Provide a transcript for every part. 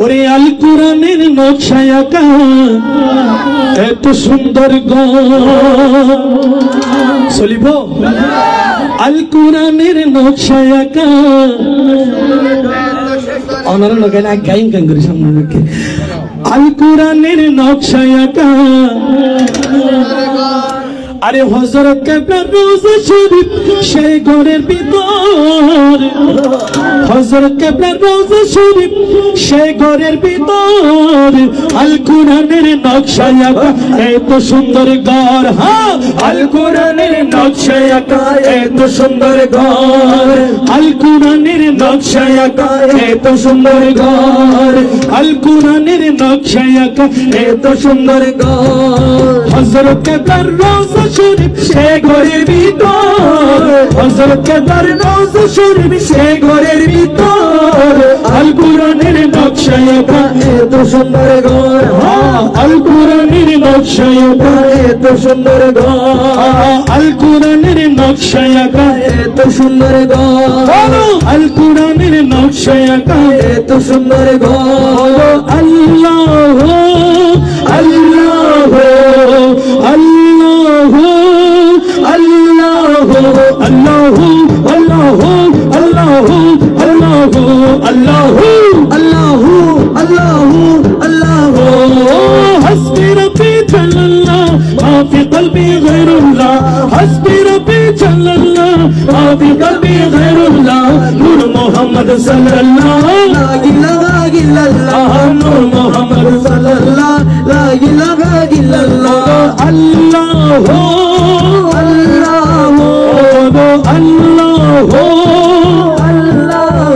ওরে আল কোরআনের নকশায় আঁকা এত সুন্দর চলিব আল কোরআনের নকশায় আঁকা অনারা নগাই না গাইন গান করে সামনে রেখে আল কোরআনের নকশায় আঁকা আরে হযরত কেবলা রোজা শরীফ সেই ঘরের ভিতর হযরত কেবলা রোজা শরীফ সেই ঘরের ভিতর আল কোরআনের নকশায় আঁকা এত সুন্দর ঘর হ্যাঁ আল কোরআনের নকশায় আঁকা এত সুন্দর ঘর আল কোরআনের নকশায় আঁকা এত সুন্দর ঘর আল কোরআনের নকশায় আঁকা এত সুন্দর ঘর হযরত কেবলা রোজা শরীফ সে ঘরের ভিতর হযরত কেবলার রওজা শরীফ সে ঘরের ভিতর আল কোরআনের নকশায় আঁকা এত সুন্দর ঘর আল কোরআনের নকশায় আঁকা এত সুন্দর ঘর আল কোরআনের নকশায় আঁকা এত সুন্দর ঘর আল কোরআনের নকশায় আঁকা এত সুন্দর ঘর আল্লাহ আল্লাহ আল্লাহ আল্লাহ আল্লাহ আল্লাহ আল্লাহ আল্লাহ আল্লাহ আল্লাহ আল্লাহ আল্লাহ হাসবি রব্বি জাল্লাল্লাহ মা ফি কলবি গায়রুল্লাহ হাসবি রব্বি জাল্লাল্লাহ মা ফি কলবি গায়রুল্লাহ নূর মুহাম্মদ সাল্লাল্লাহ লা ইলাহা ইল্লাল্লাহ নূর মুহাম্মদ সাল্লাল্লাহ লা ইলাহা ইল্লাল্লাহ আল্লাহ আল্লাহ আল্লাহ আল্লাহ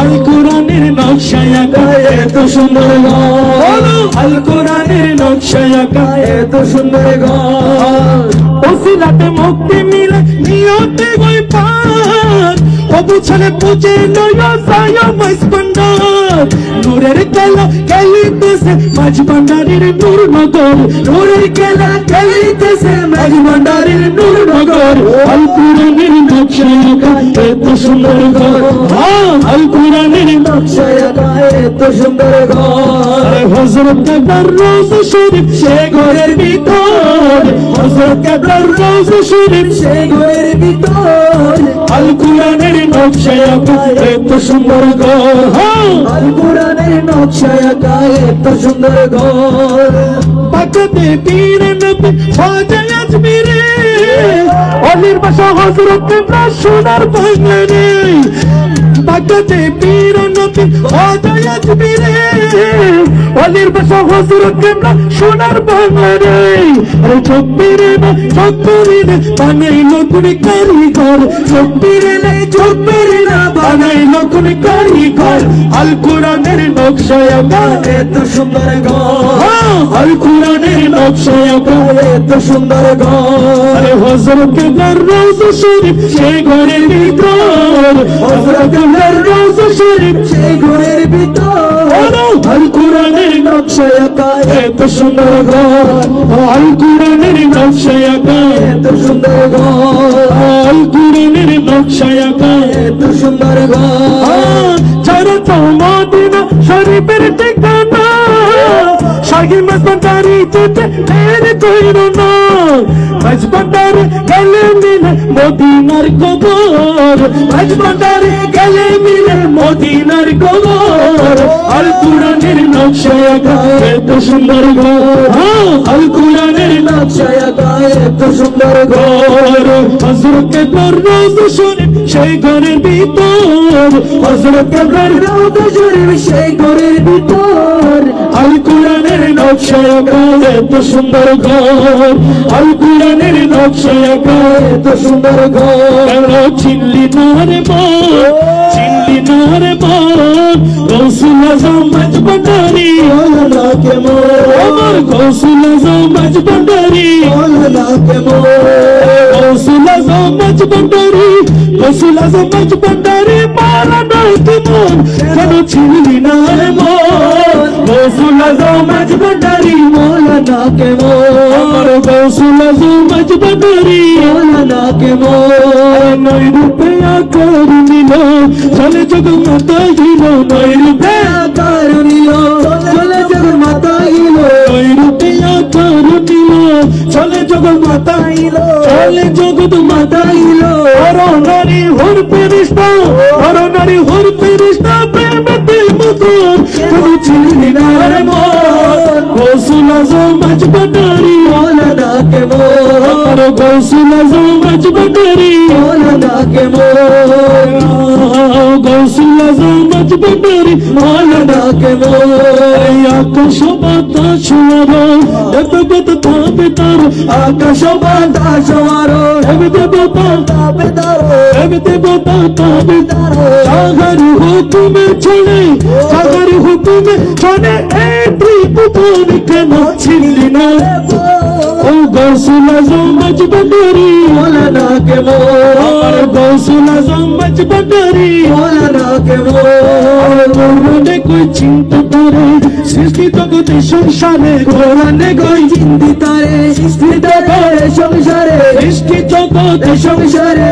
আল কোরআনের নকশায় আঁকা এত সুন্দর ঘর আল কোরআনের নকশায় আঁকা এত সুন্দর ঘর ওসিলাতে মুক্তি মিলে নিয়তে গই পার অবুছলে পুজে লয়া সায়া মাইস ভান্ডার নূরের খেলা খেলিতেছে মাঝ ভান্ডারের নূর নগর নূরের খেলা খেলিতেছে মাঝ ভান্ডারের নূর নগর আল কোরআনের নকশায় আঁকা এত সুন্দর ঘর আল কোরআনের নকশায় আঁকা এত সুন্দর ঘর হযরত কেবলার রওজা শরীফ সে ঘরের ভিতর হযরত কেবলার রওজা শরীফ সে ঘরের ভিতর আল কোরআনের নকশায় আঁকা এত সুন্দর ঘর আল কোরআনের নকশায় আঁকা এত সুন্দর ঘর পাকতে পীর নবী খাজা আজমিরে অলির বাসা হযরত কেবলা সোনার বাংলারে পাকতে পীর নবী খাজা আজমিরে অলির বাসা হযরত কেবলা সোনার বাংলারে আরে চোপীরে না চোপীরে বানাইলো কোন কারিগর চোপীরে নাই চোপীরে না বানাইলো কোন কারিগর আল কোরআনের নকশায় আঁকা এত সুন্দর ঘর আল কোরআনের নকশায় আঁকা এত সুন্দর ঘর আরে হযরত কেবলার রওজা শরীফ সেই ঘরের ভিতর হযরত কেবলার রওজা শরীফ সেই ঘরের ভিতর আল কোরআনের নকশায় আঁকা এত সুন্দর ঘর আল কোরআনের নকশায় আঁকা এত সুন্দর ঘর আল কোরআনের নকশায় আঁকা এত সুন্দর ঘর যারা তো মদিনা শরীফের ঠিকানা শাহী মস্তারি তুতে তেরে কইরো না মাঝ ভান্ডারে গেলে মিলে মদিনার কবর মাঝ ভান্ডারে গেলে মিলে মদিনার কবর আল কোরআনের নকশায় আঁকা এত সুন্দর ঘর আল কোরআনের নকশায় আঁকা এত সুন্দর ঘর হযরত কেবলার রওজা শরীফ সেই ঘরের ভিতর হযরত কেবলার রওজা শরীফ সেই ঘরের ভিতর আল কোরআনের নকশায় আঁকা এত সুন্দর ঘর আল কোরআনের নকশায় আঁকা এত সুন্দর ঘর চিনলি না রে মন চিনলি না রে মন গৌসুল আজম মাঝ ভান্ডারি ওলা কেমন আমার গৌসুল আজম মাঝ ভান্ডারি ওলা কেমন গৌসুল আজম মাঝ ভান্ডারি গৌসুল আজম মাঝ ভান্ডারি মারা নাই কেমন কেন চিনলি না রে মন গৌসুল আজম মাঝ ভান্ডারি মোলা না কেমন আমার गौसुल आज़म मजबरी मौलाना के मोल नई रूपे आकार निलो चले जगमाता हिलो नई रूपे आकार निलो चले जगमाता हिलो नई रूपे आकार निलो चले जगमाता हिलो चले जगमाता हिलो हरो नारी होर पेरिश्ता हरो नारी होर पेरिश्ता प्रेमते मुकुर कभी चिल्ली नारे मोल गौसुल आज़म मजबरी मौलाना के मोल गौसुल आज़म मजबरी मौलाना के मोल गौसुल आज़म मजबरी मौलाना के मोल आकाश बातास छुआरो देवता ताबे तारो आकाश बातास छुआरो देवता ताबे तारो सागर हुकुम चले सागर हुकुम चले एंट्री पुपुन के नाचिली ना ओ गौसुल आज़म मजबरी मौलाना के मोल गौसुल आज़म मजबरी मौलाना के मोल कोरोने कोई चिंता तारे सृष्टि जगते संसारे कोरोने कोई चिंता तारे सृष्टि जगते संसारे सृष्टि जगते संसारे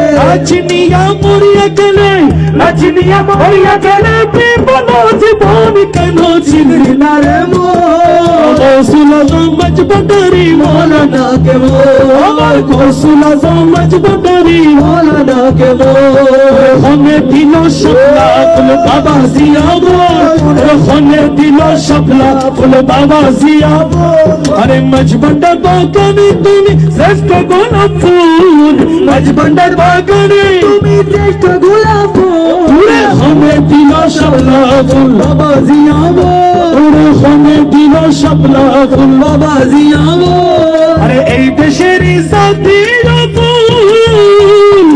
नाचिनिया मोरिया गले बिपनो जीवन के नाचिली नारे मोल गौसुल आज़म मजबरी मौलाना के मोल गौसुल आज़म मजबरी मौलाना के मोल हमें दिलो शपला फुल बाबा जिया बोल हमें दिलो शपला फुल बाबा जिया बोल अरे मजबंडर बागानी तुम्हें श्रेष्ठ गोलाप फूल मजबंडर बागानी तुम्हें श्रेष्ठ गोलाप फूल हमें दिलो शपला फुल बाबा जिया बोल हमें दिलो शपला फुल बाबा जिया बोल अरे এই দেশেরই সাথীরা ফুল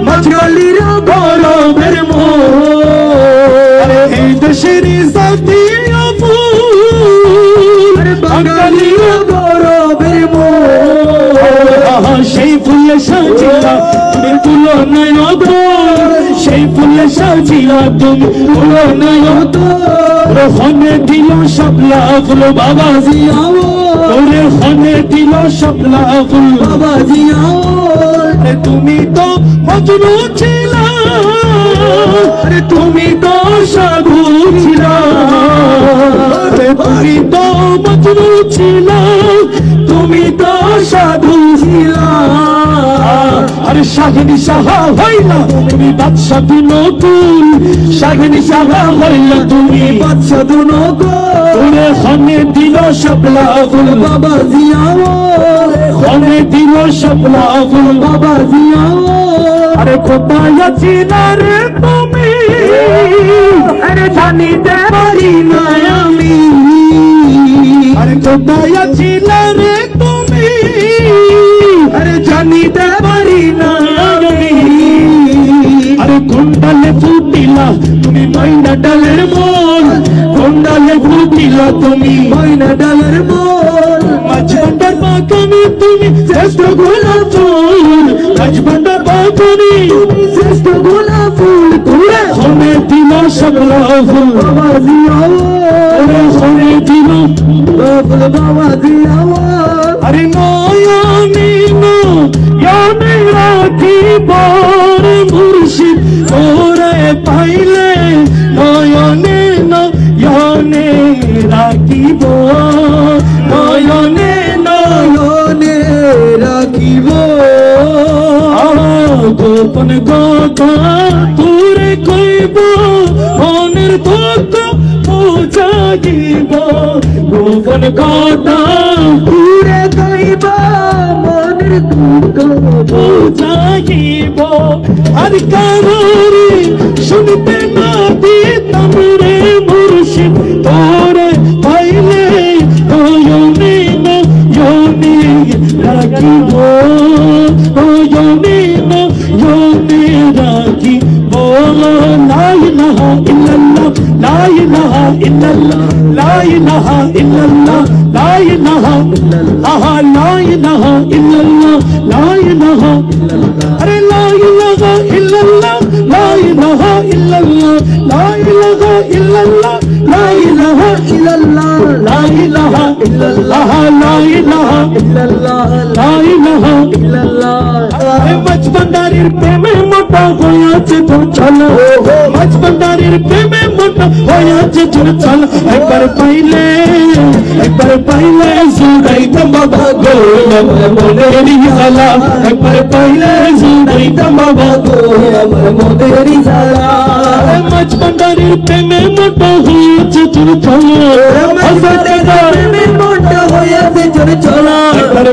মজগলিরা গৌরবের মোল আরে এই দেশেরই সাথীরা ফুল বাঙালিরা গৌরবের মোল সেই ফুলে সাজিয়া তুমি তুলনায় অদল সেই ফুলে সাজিয়া তুমি তুলনায় অদল হনে দিল শাপলা ফুল বাবা জিয়া ওরে হনে দিল শাপলা ফুল বাবা জিয়া আরে তুমি তো মজনু ছিলা আরে তুমি তো সাধু ছিলা আরে তুমি তো মজনু ছিলা তুমি তো সাধু ছিলা আরে শাহিনী সাহা হইলা তুমি বাদশা দুনকুল শাহিনী সাহা হইলা তুমি বাদশা দুনকুল ওরে হনে দিল শাপলা ফুল বাবা জিয়া হনে দিল শাপলা ফুল বাবা জিয়া আরে কোথায় আছিলা রে তুমি আরে জানিতে পারি না আমি আরে কোথায় আছিলা রে তুমি আরে জানিতে পারি না আমি আরে কুণ্ডালে ফুটিলা তুমি ময়না ডালের মোল কুণ্ডালে ফুটিলা তুমি ময়না ডালের মোল মজবন্ডার বাগানে তুমি শ্রেষ্ঠ গোলাপ ফুল মজবন্ডার বাগানে তুমি শ্রেষ্ঠ গোলাপ ফুল তোরে হনে দিল শাপলা ফুল বাবা জিয়া ওরে হনে দিল ফুল বাবা জিয়া আরে নয়নে নয়নে রাখিব মুর্শিদ তোরে পাইলে নয়নে নয়নে রাখিব নয়নে নয়নে রাখিব গোপন কথা তোরে কইব মনের দুঃখ বুঝাইব গোপন কথা তোরে কইব মনের দুঃখ বুঝাইব আর কারোরে শুনতে না দিতাম রে মুর্শিদ তোরে পাইলে নয়নে নয়নে রাখিব নয়নে নয়নে রাখিব লা ইলাহা ইল্লাল্লাহ লা ইলাহা ইল্লাল্লাহ লা ইলাহা ইল্লাল্লাহ লা ইলাহা ইল্লাল্লাহ লা ইলাহা ইল্লাল্লাহ লা ইলাহা আরে লা ইলাহা ইল্লাল্লাহ লা ইলাহা ইল্লাল্লাহ লা ইলাহা ইল্লাল্লাহ লা ইলাহা ইল্লাল্লাহ লা ইলাহা ইল্লাল্লাহ লা ইলাহা ইল্লাল্লাহ লা ইলাহা ইল্লাল্লাহ মজবন্দারির প্রেমে মোটা হয়েছে তোর চলো মজবন্দারির প্রেমে মোটা হয়েছে তোর চলো একবার পাইলে জুড়াইতাম বাবা গো আমার মনেরই জ্বালা একবার পাইলে জুড়াইতাম বাবা গো আমার মনেরই জ্বালা মজবন্দারির প্রেমে মোটা হয়েছে তোর চলো মজবন্দারির প্রেমে মোটা হয়েছে তোর চলো একবার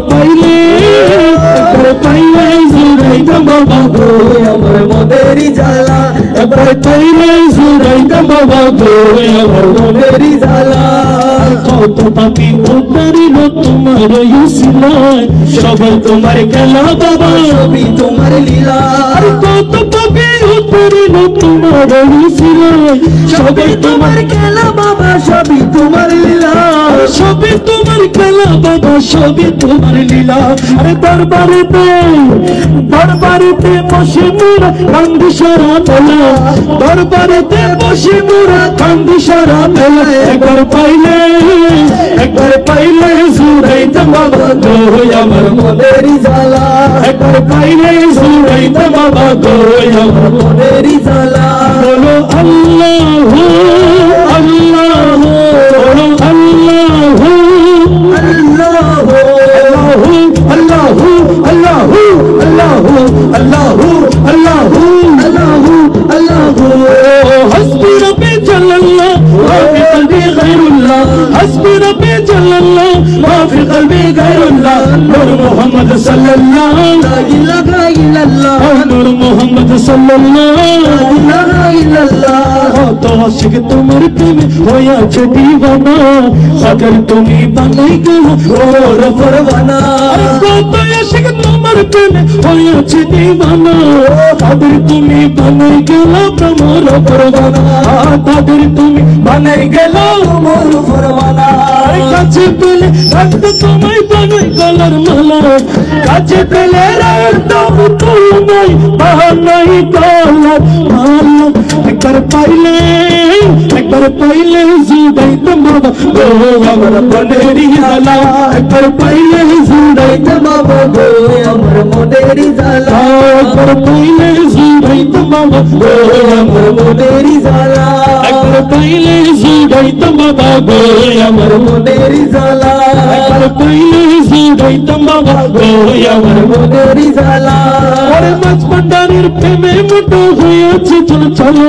পাইলে জুড়াইতাম বাবা গো আমার মনেরই জ্বালা একবার পাইলে জুড়াইতাম বাবা গো আমার মনেরই জ্বালা কত পাপি উদ্ধারিল তোমার ইসলাম সবাই তোমার খেলা বাবা সবই তোমার লীলা কত পাপি উদ্ধারিল তোমার ইসলাম সবাই তোমার খেলা বাবা সবই তোমার লীলা সবই তোমার খেলা বাবা সবই তোমার লীলা আরে দরবারেতে বসে মোরা কান্দি সারা বেলা দরবারেতে বসে মোরা কান্দি সারা বেলা একবার পাইলে জুড়াইতাম বাবা গো আমার মনেরই জ্বালা একবার পাইলে জুড়াইতাম বাবা গো আমার মনেরই জ্বালা বলো আল্লাহ আল্লাহ বলো আল্লাহ আল্লাহ আল্লাহ আল্লাহ আল্লাহ আল্লাহ আল্লাহ আল্লাহ حسبي ربي جل الله ما في قلبي غير الله حسبي ربي جل الله ما في قلبي غير الله نور محمد صلى الله لا اله الا الله نور محمد صلى الله لا اله الا الله তো আশিক তোমার প্রেমে হয়েছে দিওয়ানা সাগর তুমি বানাই গেলো ওর পরওয়ানা কত আশিক তোমার প্রেমে হয়েছে দিওয়ানা সাগর তুমি বানাই গেলো তোমার পরওয়ানা সাগর তুমি বানাই গেলো তোমার পরওয়ানা কাছে পেলে রাখতে তোমায় বানাই গলার মালা কাছে পেলে রাখতে তোমায় বানাই গলার মালা একবার পাইলে জুড়াইতাম বাবা গো আমার মনেরই জ্বালা একবার পাইলে জুড়াইতাম বাবা গো আমার মনেরই জ্বালা একবার পাইলে জুড়াইতাম বাবা গো আমার মনেরই জ্বালা একবার পাইলে জুড়াইতাম বাবা গো আমার মনেরই জ্বালা একবার পাইলে জুড়াইতাম বাবা গো আমার মনেরই জ্বালা ওরে মজবন্দারির প্রেমে মোটা হয়েছে চলো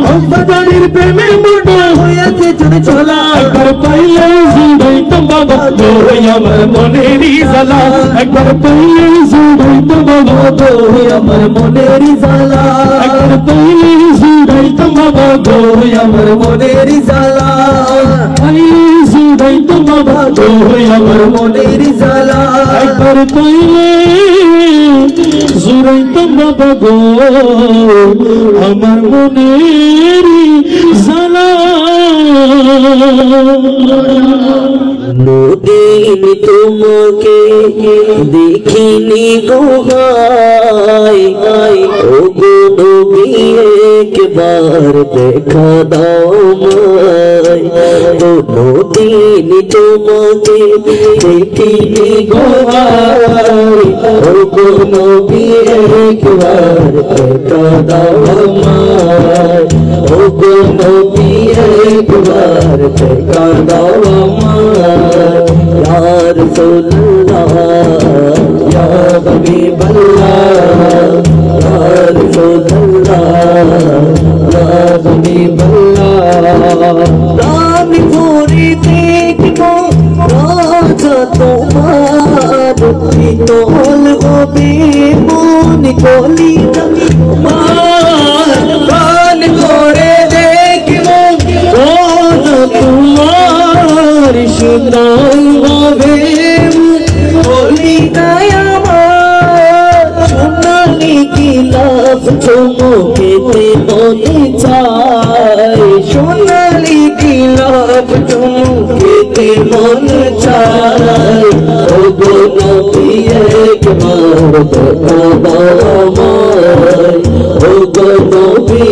মজবন্দারির প্রেমে মোটা হয়েছে চলো একবার পাইলে জুড়াইতাম বাবা গো আমার মনেরই জ্বালা একবার পাইলে জুড়াইতাম বাবা গো আমার মনেরই জ্বালা একবার পাইলে জুড়াইতাম বাবা গো আমার মনেরই জ্বালা পাইলে জুড়াইতাম বাবা গো আমার মনেরই জ্বালা একবার পাইলে জুড়াইতাম বাবা গো আমার মনেরই জ্বালা নদীন তোমাকে দেখিনি গোহাই ও গো নবী একবার দেখা দাও মাই ও নদীন তোমাকে দেখিনি গোহাই ও গো নবী একবার দেখা দাও মাই ও গো নবী একবার দেখা দাও या रसूलल्लाह या हबीबल्लाह या रसूलल्लाह या हबीबल्लाह राम पूरी देखो राजा तुम्हार तोल होबे मन कोली प्राण করে দেখো রাजा তোমার সুন্দর হবে বলি আমার সোনালি গিলাফ চুমুকেতে মনে চায় সোনালি গিলাফ চুমুকেতে মনে চায় ও গো নবী একবার দেখা দাও আমায় ও গো নবী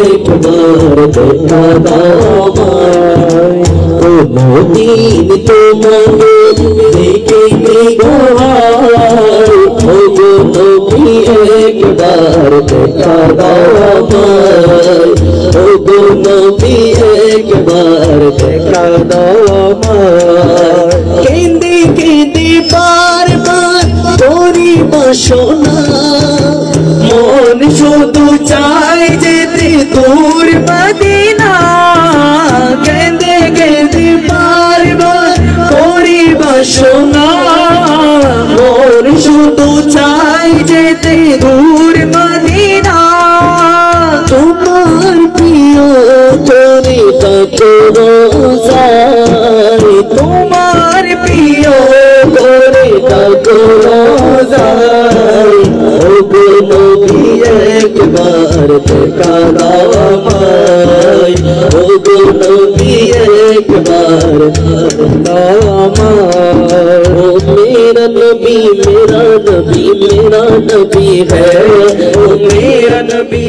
একবার দেখা দাও আমায় নদীন তোমাকে একবার দেখা দাও আমায় ও গো নবী একবার দেখা দাও আমায় কেঁদে কেঁদে বারবার করি বাসনা মন শুধু চায় যেতে দূর মদিনা কেঁদে কেঁদে বারবার করি বাসনা মন শুধু চায় যেতে দূর মদিনা তোমার প্রিয় তোরে তত রোজায় তোমার প্রিয় তোরে তত রোজায় ও গো নবী একবার দেখা দাও আমায় ও গো নবী একবার দাও আমায় ও मेरा नबी मेरा नबी मेरा नबी है ओ मेरा नबी